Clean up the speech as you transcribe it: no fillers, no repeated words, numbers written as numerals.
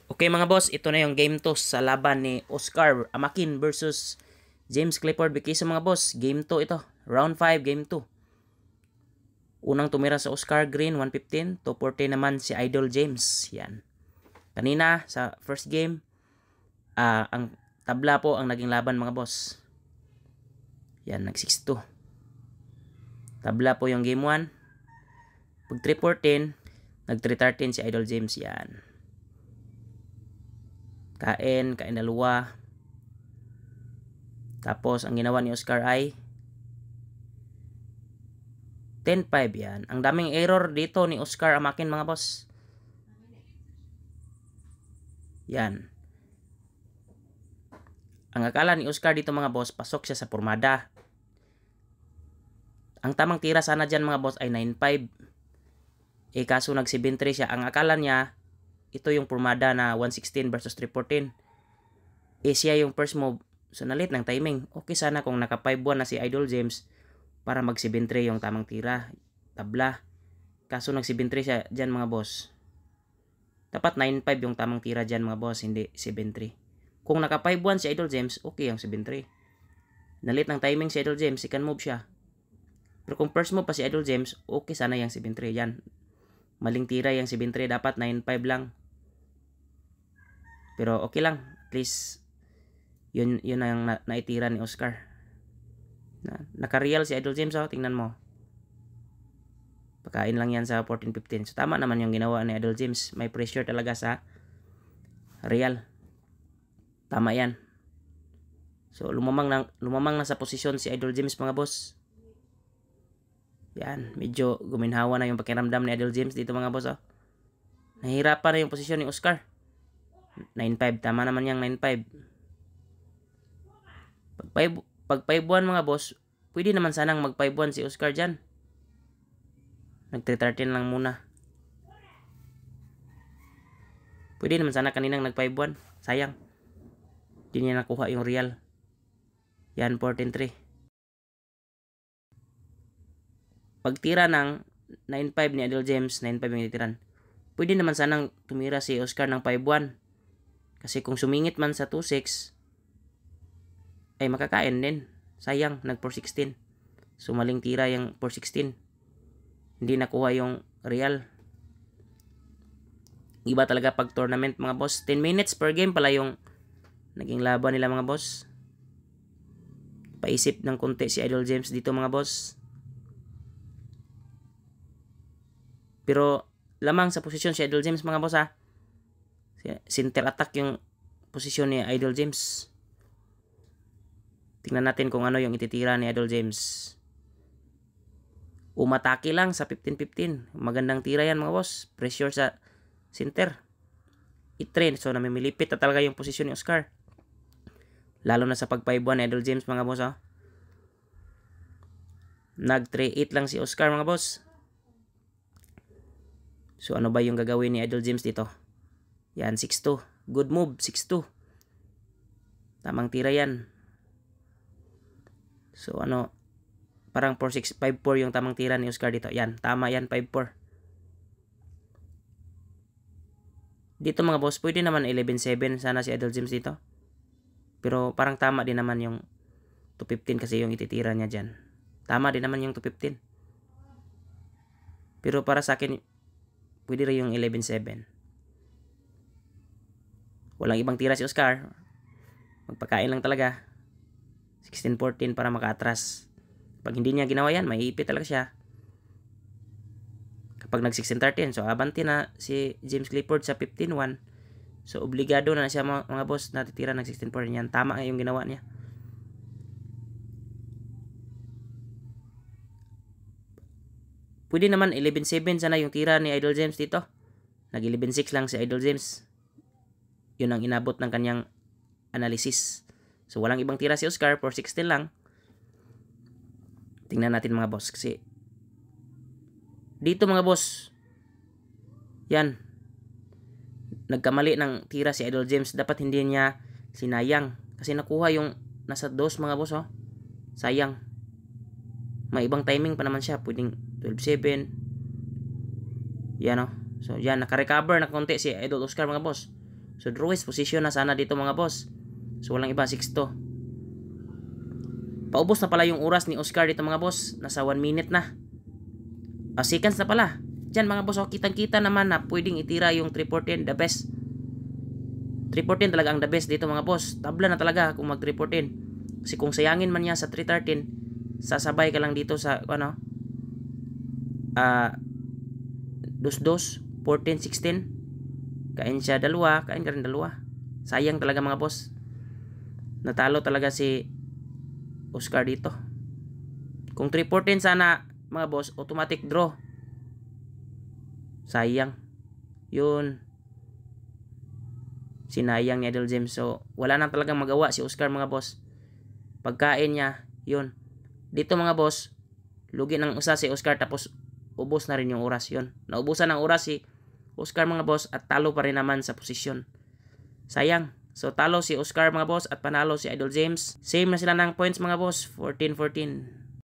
Okay mga boss, ito na yung game 2 sa laban ni Oscar Amakin versus James Clifford Bikiso mga boss. Game 2 ito. Round 5, game 2. Unang tumira sa Oscar Green, 115. 240 naman si Idol James. Yan. Kanina sa first game, ang tabla po ang naging laban mga boss. Yan, nag 6-2. Tabla po yung game 1. Pag 314, nag 313 si Idol James. Yan. Kain dalawa. Tapos, ang ginawa ni Oscar ay 10-5 yan. Ang daming error dito ni Oscar Amakin mga boss. Yan. Ang akala ni Oscar dito mga boss, pasok siya sa pormada. Ang tamang tira sana dyan mga boss ay 9-5. Kaso nag 7-3 siya. Ang akala niya, ito yung pormada na 116 versus 314. Siya yung first move. So nalit ng timing. Okay sana kung naka 5-1 na si Idol James para mag 7-3 yung tamang tira. Tabla. Kaso nag 7-3 siya dyan mga boss. Dapat 9-5 yung tamang tira dyan mga boss, hindi 7-3. Kung naka 5-1 si Idol James, okay yung 7-3. Nalit ng timing si Idol James, second move siya. Pero kung first move pa si Idol James, okay sana yung 7-3. Yan. Maling tira yung 7-3. Dapat 9-5 lang. Pero okay lang. At least, yun ang naitira ni Oscar. Naka-real si Idol James. Oh. Tingnan mo. Pagkain lang yan sa 14-15. So, tama naman yung ginawa ni Idol James. May pressure talaga sa real. Tama yan. So, lumamang na sa posisyon si Idol James mga boss. Yan. Medyo guminhawa na yung pakiramdam ni Idol James dito mga boss. Oh. Nahihirapan na yung posisyon ni Oscar. 9-5. Tama naman yung 9-5. Pag 5-1 mga boss, pwede naman sanang mag 5-1 si Oscar dyan. Nag 313 lang muna. Pwede naman sana kaninang nag 5-1. Sayang. Hindi niya nakuha yung real. Yan, 14-3. Pagtira ng 9-5 ni Idol James, 9-5 yung titiran. Pwede naman sanang tumira si Oscar ng 5-1. Kasi kung sumingit man sa 2-6, ay makakain din. Sayang, nag 4-16. Sumaling tira yung 4-16. Hindi nakuha yung real. Iba talaga pag tournament mga boss. 10 minutes per game pala yung naging laban nila mga boss. Paisip ng konti si Idol James dito mga boss. Pero lamang sa posisyon si Idol James mga boss ha. Center attack yung posisyon ni Idol James. Tingnan natin kung ano yung ititira ni Idol James. Umatake lang sa 15-15. Magandang tira yan mga boss. Pressure sa center. I-train. So namimilipit na talaga yung posisyon ni Oscar. Lalo na sa pag 5-1 ni Idol James mga boss. Oh. Nag 3-8 lang si Oscar mga boss. So ano ba yung gagawin ni Idol James dito? Yan 6-2. Good move 6-2. Tamang tira yan. So ano, parang 4-6, 5-4 yung tamang tira ni Oscar dito. Yan, tama yan, 5-4. Dito mga boss, pwede naman 11-7 sana si Idol James dito. Pero parang tama din naman yung 215 kasi yung ititira niya dyan. Tama din naman yung 215. Pero para sa akin, pwede rin yung 11-7. Walang ibang tira si Oscar. Magpakain lang talaga. 16-14 para maka-atras. Pag hindi niya ginawa yan, maiipit talaga siya. Kapag nag 16-13, so abante na si James Clifford sa 15-1. So obligado na siya mga boss na titira ng 16-14 yan. Tama yung ginawa niya. Pwede naman 11-7 sana yung tira ni Idol James dito. Nag 11-6 lang si Idol James. Yun ang inabot ng kanyang analysis. So walang ibang tira si Oscar, 4-16 lang. Tingnan natin mga boss kasi dito mga boss, yan, nagkamali ng tira si Idol James. Dapat hindi niya sinayang kasi nakuha yung nasa 2 mga boss. Oh. Sayang. May ibang timing pa naman siya. Pwedeng 12-7. Yan oh. So yan, naka-recover na konti si Idol Oscar mga boss. So drawest position na sana dito mga boss. So walang iba, 6-2. Paubos na pala yung oras ni Oscar dito mga boss. Nasa 1 minute na. Seconds na pala. Diyan mga boss, kitang-kita naman na pwedeng itira yung 314, the best. 314 talaga ang the best dito mga boss. Tabla na talaga kung mag 314. Kasi kung sayangin man niya sa 313, sasabay ka lang dito sa 2-2, 14, 16. Kain siya dalawa, kain ka rin dalawa. Sayang talaga mga boss. Natalo talaga si Oscar dito. Kung 314 sana mga boss, automatic draw. Sayang. Yun. Sinayang ni Idol James. So, wala na talagang magawa si Oscar mga boss. Pagkain niya, yun. Dito mga boss, lugi ng usa si Oscar tapos ubos na rin yung oras yun. Naubusan ng oras si Oscar mga boss at talo pa rin naman sa posisyon. Sayang. So, talo si Oscar mga boss at panalo si Idol James. Same na sila ng points mga boss, 14-14.